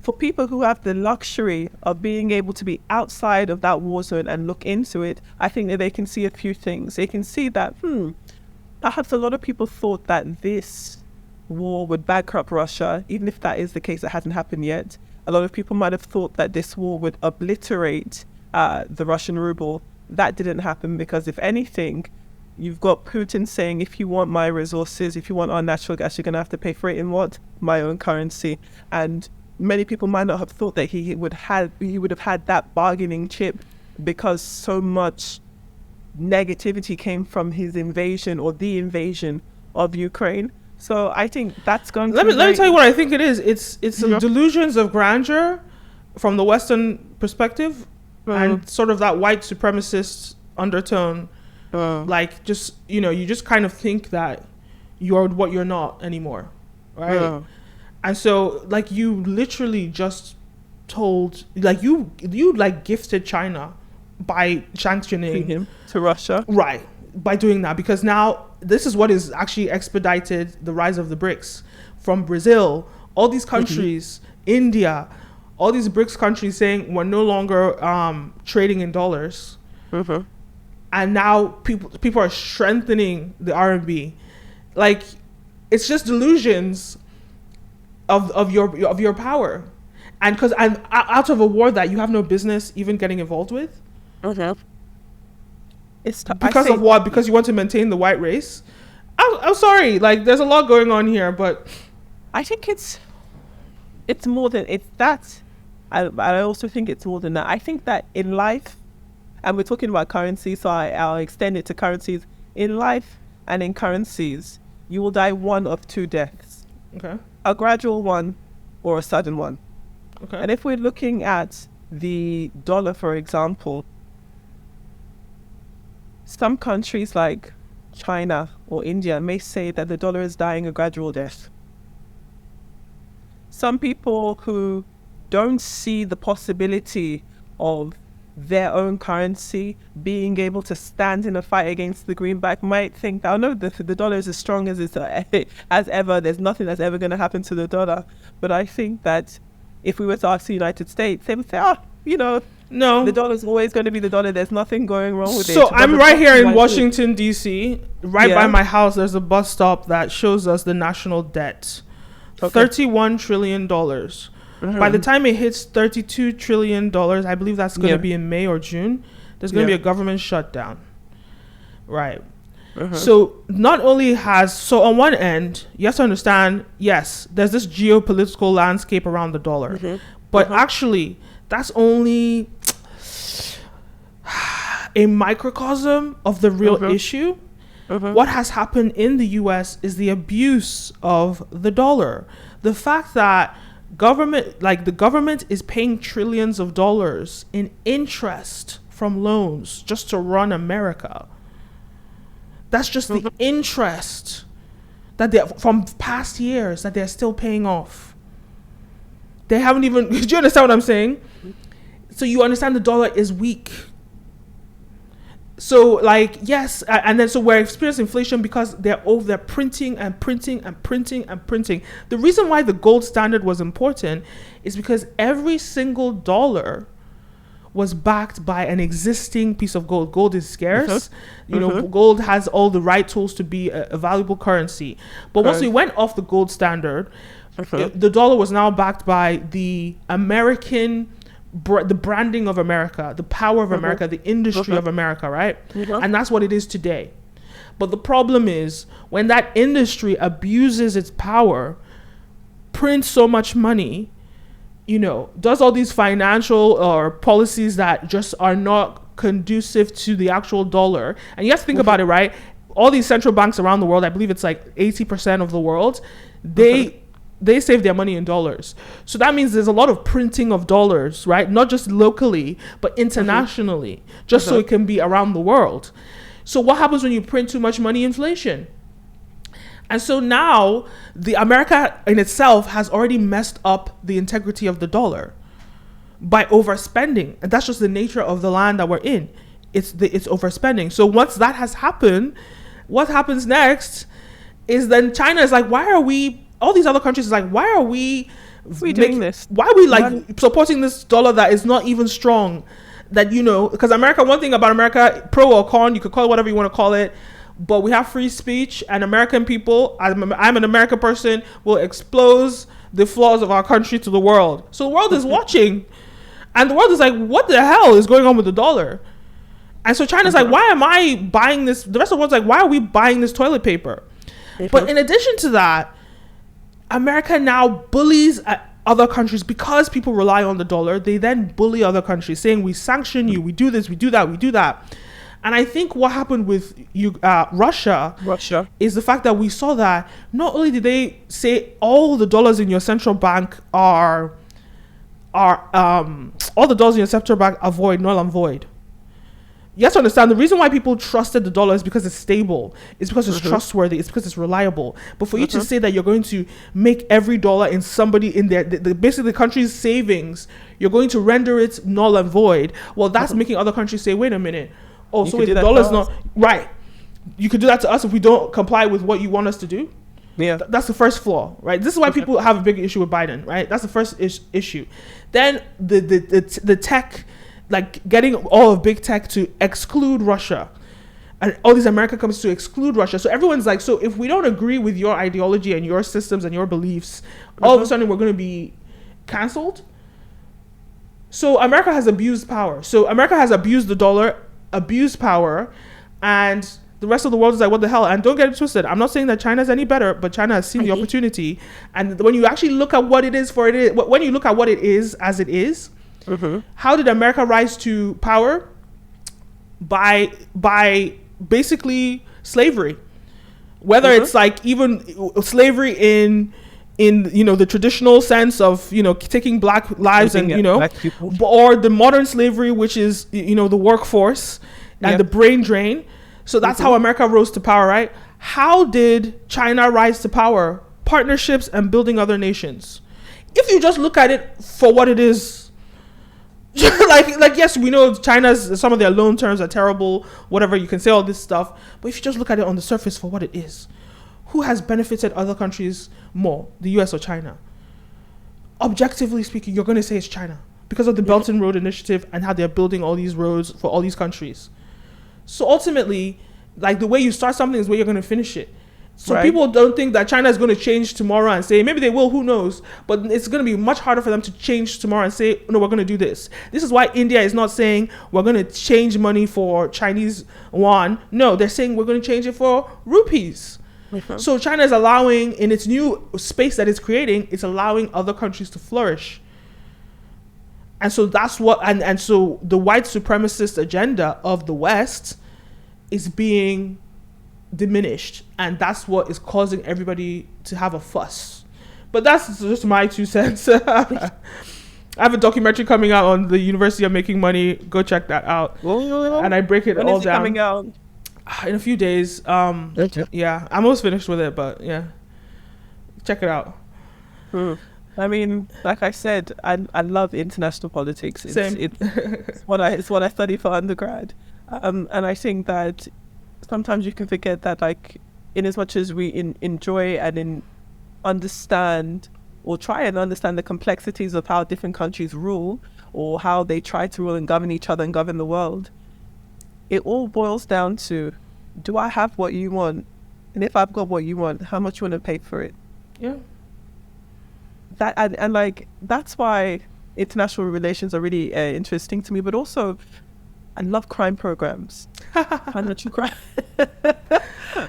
for people who have the luxury of being able to be outside of that war zone and look into it, I think that they can see a few things. They can see that, perhaps a lot of people thought that this war would bankrupt Russia. Even if that is the case, it hasn't happened yet. A lot of people might have thought that this war would obliterate the Russian ruble. That didn't happen, because if anything, you've got Putin saying, if you want my resources, if you want our natural gas, you're going to have to pay for it in what? My own currency. And many people might not have thought that he would have had that bargaining chip, because so much negativity came from his invasion or the invasion of Ukraine. So I think that's going to let me tell you what I think it is. It's some delusions of grandeur from the Western perspective, and sort of that white supremacist undertone. Like, just, you just kind of think that you're what you're not anymore, right? And so, like, you literally just told, like, you like gifted China by sanctioning him to Russia, right? By doing that, because now this is what is actually expedited the rise of the BRICS from Brazil, all these countries, India, all these BRICS countries saying we're no longer trading in dollars, and now people are strengthening the RMB. Like, it's just delusions of your power, and because I'm out of a war that you have no business even getting involved with. It's because of what? Because you want to maintain the white race? I'm sorry. Like, there's a lot going on here, but I think it's more than it's that. I also think it's more than that. I think that in life, and we're talking about currency, so I'll extend it to currencies. In life and in currencies, you will die one of two deaths. Okay. A gradual one or a sudden one. Okay. And if we're looking at the dollar, for example, some countries like China or India may say that the dollar is dying a gradual death. Some people who don't see the possibility of their own currency being able to stand in a fight against the greenback might think, oh no, the dollar is as strong as as ever. There's nothing that's ever going to happen to the dollar. But I think that if we were to ask the United States, they would say, No. The dollar's always going to be the dollar. There's nothing going wrong with it. So I'm right here in Right. Washington, D.C. Right Yeah. by my house, there's a bus stop that shows us the national debt. Okay. $31 trillion. By the time it hits $32 trillion, I believe that's going to be in May or June, there's going to be a government shutdown. Right. So not only so on one end, you have to understand, yes, there's this geopolitical landscape around the dollar. But actually, that's only a microcosm of the real issue. What has happened in the US is the abuse of the dollar. The fact that the government is paying trillions of dollars in interest from loans just to run America. That's just the interest that they from past years that they're still paying off. They haven't even. Do you understand what I'm saying? So you understand the dollar is weak. So yes, and then so we're experiencing inflation because they're printing and printing and printing and printing. The reason why the gold standard was important is because every single dollar was backed by an existing piece of gold. Gold is scarce. Gold has all the right tools to be a valuable currency. But once we went off the gold standard, the dollar was now backed by the American, the branding of America, the power of America, the industry of America, right? And that's what it is today. But the problem is when that industry abuses its power, prints so much money, does all these financial or policies that just are not conducive to the actual dollar. And you have to think about it, right? All these central banks around the world, I believe it's like 80% of the world, they save their money in dollars. So that means there's a lot of printing of dollars, right? Not just locally, but internationally, just so it can be around the world. So what happens when you print too much money? Inflation. And so now the America in itself has already messed up the integrity of the dollar by overspending. And that's just the nature of the land that we're in. It's overspending. So once that has happened, what happens next is then China is like, all these other countries is like, why are we doing this? Why are we supporting this dollar that is not even strong? That, because America, one thing about America, pro or con, you could call it whatever you want to call it, but we have free speech, and American people, I'm an American person, will expose the flaws of our country to the world. So the world is watching, and the world is like, what the hell is going on with the dollar? And so China's like, why am I buying this? The rest of the world's like, why are we buying this toilet paper? But in addition to that, America now bullies other countries because people rely on the dollar. They then bully other countries, saying, we sanction you, we do this, we do that, we do that. And I think what happened with Russia is the fact that we saw that not only did they say all the dollars in your central bank are all the dollars in your central bank are void, null and void. You have to understand the reason why people trusted the dollar is because it's stable. It's because it's trustworthy. It's because it's reliable. But for you to say that you're going to make every dollar in somebody in their basically the country's savings, you're going to render it null and void. Well, that's making other countries say, wait a minute. Oh, so wait, the dollar's not right. You could do that to us if we don't comply with what you want us to do. Yeah, that's the first flaw, right? This is why people have a big issue with Biden, right? That's the first issue. Then the tech, like getting all of big tech to exclude Russia, and all these American companies to exclude Russia. So everyone's like, so if we don't agree with your ideology and your systems and your beliefs, all of a sudden we're going to be canceled. So America has abused power. So America has abused the dollar, abused power, and the rest of the world is like, what the hell? And don't get it twisted. I'm not saying that China's any better, but China has seen the opportunity. And when you actually look at what it is when you look at what it is as it is, how did America rise to power? By basically slavery. Whether it's like even slavery in the traditional sense of taking black lives and or the modern slavery, which is the workforce and the brain drain. So that's how America rose to power, right? How did China rise to power? Partnerships and building other nations. If you just look at it for what it is, like yes, we know China's, some of their loan terms are terrible, whatever, you can say all this stuff, but if you just look at it on the surface for what it is, who has benefited other countries more, the US or China? Objectively speaking, you're going to say it's China. because of the Belt and Road Initiative and how they're building all these roads for all these countries. So ultimately, like the way you start something is where you're going to finish it. So people don't think that China is going to change tomorrow and say, maybe they will, who knows? But it's going to be much harder for them to change tomorrow and say, no, we're going to do this. This is why India is not saying we're going to change money for Chinese yuan. No, they're saying we're going to change it for rupees. So China is allowing, in its new space that it's creating, it's allowing other countries to flourish. And so that's what, and so the white supremacist agenda of the West is being diminished, and that's what is causing everybody to have a fuss. But that's just my 2 cents. I have a documentary coming out on the University of Making Money. Go check that out. And I break it all down. When is it coming out? In a few days. Yeah, I'm almost finished with it, but yeah, check it out. I mean, like I said, I love international politics. It's what I study for undergrad, and I think that sometimes you can forget that, like, in as much as we enjoy and understand or try and understand the complexities of how different countries rule or how they try to rule and govern each other and govern the world, it all boils down to, do I have what you want? And if I've got what you want, how much you want to pay for it? Yeah. That and like, that's why international relations are really interesting to me, but also I love crime programs. Financial crime.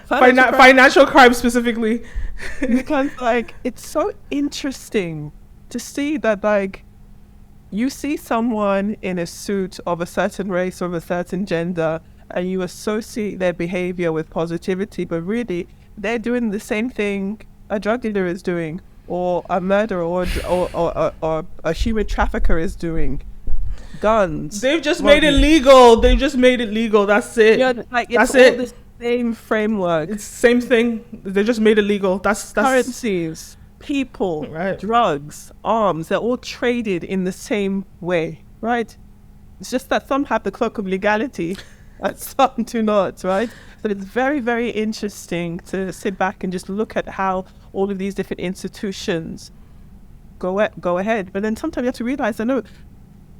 Financial crime specifically. Because, like, it's so interesting to see that, like, you see someone in a suit of a certain race or of a certain gender and you associate their behavior with positivity, but really they're doing the same thing a drug dealer is doing, or a murderer or a human trafficker is doing. Guns. They've just made it legal. That's it. Yeah, like, it's all the same framework. It's the same thing. They just made it legal. That's currencies, people, drugs, arms. They're all traded in the same way, right? It's just that some have the cloak of legality and some do not, right? So it's very, very interesting to sit back and just look at how all of these different institutions go ahead. But then sometimes you have to realize that, no,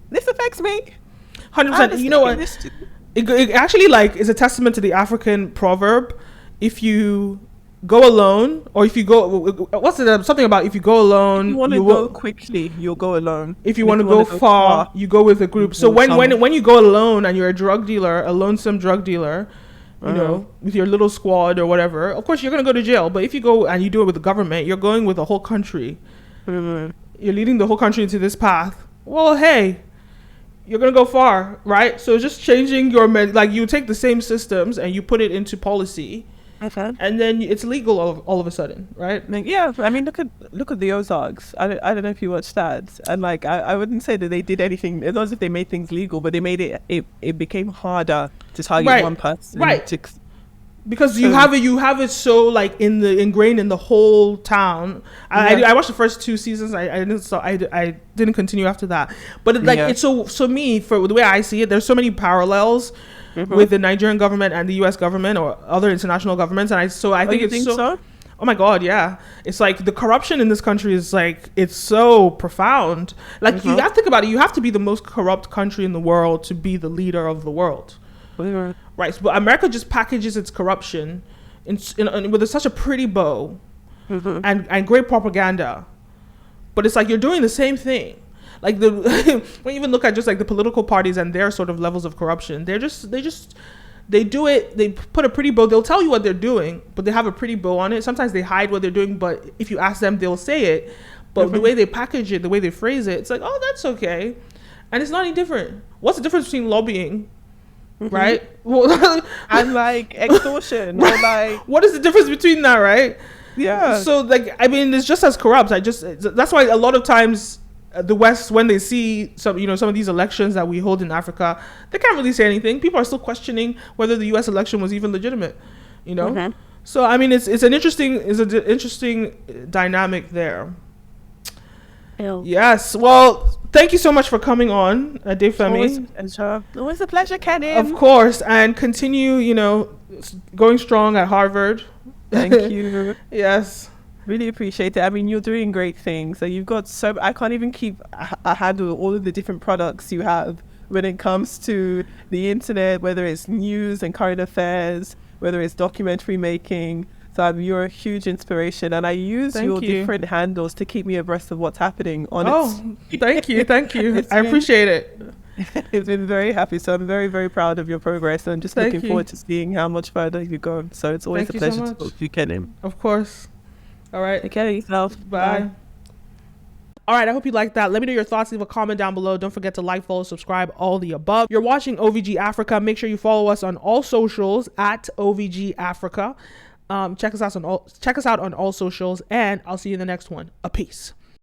this affects me. 100%. You know what? It actually, like, is a testament to the African proverb: if you go alone, or if you go, what's it? Something about if you go alone, if you want to go quickly, you'll go alone. If you want to go far, you go with a group. So when you go alone and you're a drug dealer, a lonesome drug dealer, you know, with your little squad or whatever, of course you're gonna go to jail. But if you go and you do it with the government, you're going with the whole country. You're leading the whole country into this path. Well, hey, you're going to go far, right? So just changing your, like, you take the same systems and you put it into policy, and then it's legal all of a sudden, right? Yeah, I mean, look at the Ozarks. I don't know if you watched that. And, like, I wouldn't say that they did anything, it's not as if they made things legal, but they made it became harder to target one person. Right. Because you have it so, like, ingrained in the whole town. I watched the first 2 seasons. I didn't continue after that. But it's so me, for the way I see it, there's so many parallels with the Nigerian government and the U.S. government or other international governments, and I think it's so. Oh my God, yeah. It's like the corruption in this country is, like, it's so profound. Like, you have to think about it. You have to be the most corrupt country in the world to be the leader of the world. Right, but America just packages its corruption with such a pretty bow and great propaganda, but it's like you're doing the same thing. Like, when you even look at just, like, the political parties and their sort of levels of corruption, they do it. They put a pretty bow. They'll tell you what they're doing, but they have a pretty bow on it. Sometimes they hide what they're doing, but if you ask them, they'll say it. But the way they package it, the way they phrase it, it's like, oh, that's okay, and it's not any different. What's the difference between lobbying? Right? And, like, extortion, or, like, what is the difference between that, right? Yeah. So, like, I mean, it's just as corrupt. That's why a lot of times the West, when they see some of these elections that we hold in Africa, they can't really say anything. People are still questioning whether the U.S. election was even legitimate, you know? So, I mean, it's an interesting dynamic there. Yes. Well, thank you so much for coming on, Adefemi. Always a pleasure, Kenim. Of course, and continue, going strong at Harvard. Thank you. Yes. Really appreciate it. I mean, you're doing great things. So you've got I can't even keep a handle of all of the different products you have when it comes to the internet, whether it's news and current affairs, whether it's documentary making. So you're a huge inspiration, and I use your different handles to keep me abreast of what's happening on it. Thank you. I appreciate it. It's been very happy. So I'm very, very proud of your progress, and just looking forward to seeing how much further you go. So it's always a pleasure to talk to you, Kenim. Of course. All right. Take care of yourself. Bye. All right, I hope you liked that. Let me know your thoughts. Leave a comment down below. Don't forget to like, follow, subscribe, all the above. You're watching OVG Africa. Make sure you follow us on all socials at OVG Africa. Check us out on all socials, and I'll see you in the next one. A peace.